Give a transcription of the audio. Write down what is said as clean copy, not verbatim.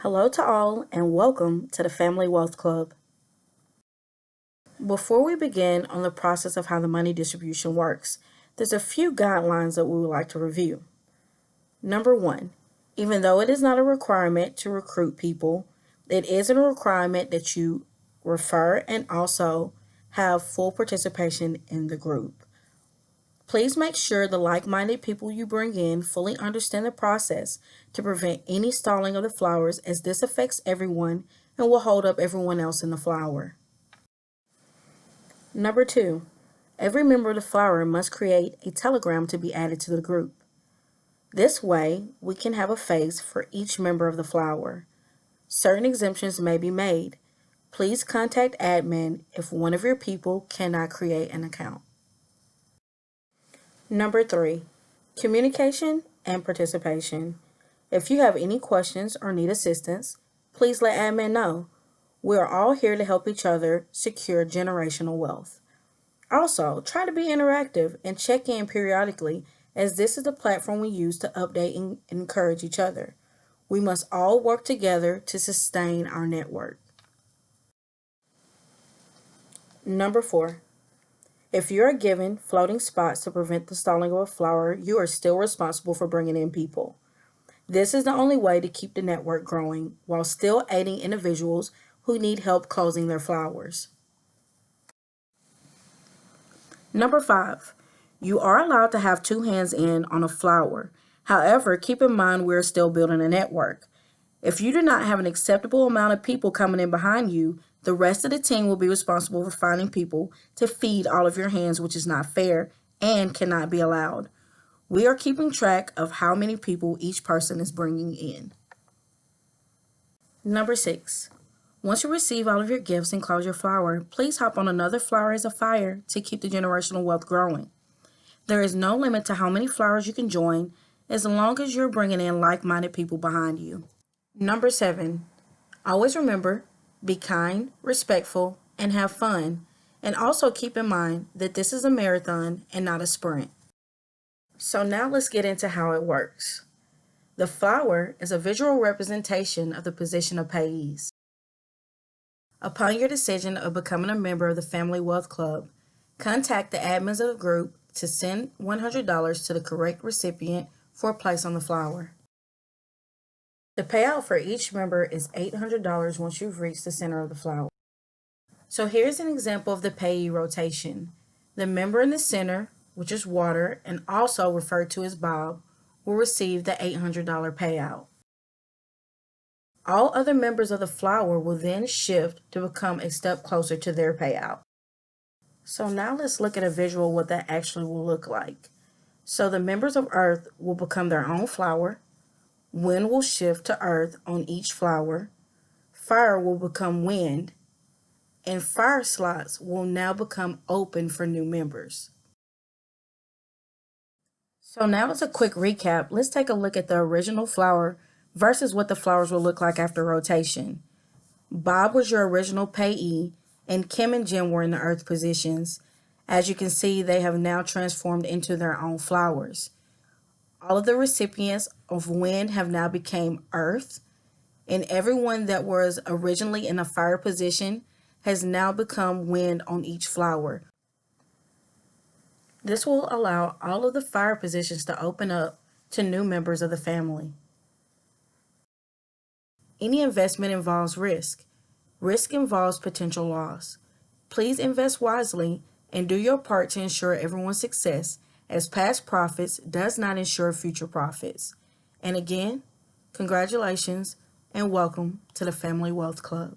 Hello to all and welcome to the Family Wealth Club. Before we begin on the process of how the money distribution works, there's a few guidelines that we would like to review. Number one, even though it is not a requirement to recruit people, it is a requirement that you refer and also have full participation in the group. Please make sure the like-minded people you bring in fully understand the process to prevent any stalling of the flowers, as this affects everyone and will hold up everyone else in the flower. Number two, every member of the flower must create a telegram to be added to the group. This way, we can have a face for each member of the flower. Certain exemptions may be made. Please contact admin if one of your people cannot create an account. Number three, communication and participation. If you have any questions or need assistance, please let admin know. We are all here to help each other secure generational wealth. Also, try to be interactive and check in periodically, as this is the platform we use to update and encourage each other. We must all work together to sustain our network. Number four, if you are given floating spots to prevent the stalling of a flower, you are still responsible for bringing in people. This is the only way to keep the network growing while still aiding individuals who need help closing their flowers. Number five, you are allowed to have two hands in on a flower. However, keep in mind we're still building a network. If you do not have an acceptable amount of people coming in behind you, the rest of the team will be responsible for finding people to feed all of your hands, which is not fair and cannot be allowed. We are keeping track of how many people each person is bringing in. Number six, once you receive all of your gifts and close your flower, please hop on another flower as a fire to keep the generational wealth growing. There is no limit to how many flowers you can join as long as you're bringing in like-minded people behind you. Number seven, always remember, be kind, respectful, and have fun. And also keep in mind that this is a marathon and not a sprint. So now let's get into how it works. The flower is a visual representation of the position of payees. Upon your decision of becoming a member of the Family Wealth Club, contact the admins of the group to send $100 to the correct recipient for a place on the flower. The payout for each member is $800 once you've reached the center of the flower. So here's an example of the payee rotation. The member in the center, which is water and also referred to as Bob, will receive the $800 payout. All other members of the flower will then shift to become a step closer to their payout. So now let's look at a visual of what that actually will look like. So the members of Earth will become their own flower. Wind will shift to Earth on each flower. Fire will become wind. And fire slots will now become open for new members. So now as a quick recap, let's take a look at the original flower versus what the flowers will look like after rotation. Bob was your original payee, and Kim and Jim were in the Earth positions. As you can see, they have now transformed into their own flowers. All of the recipients of wind have now become Earth, and everyone that was originally in a fire position has now become wind on each flower. This will allow all of the fire positions to open up to new members of the family. Any investment involves risk. Risk involves potential loss. Please invest wisely and do your part to ensure everyone's success, as past profits does not ensure future profits. And again, congratulations and welcome to the Family Wealth Club.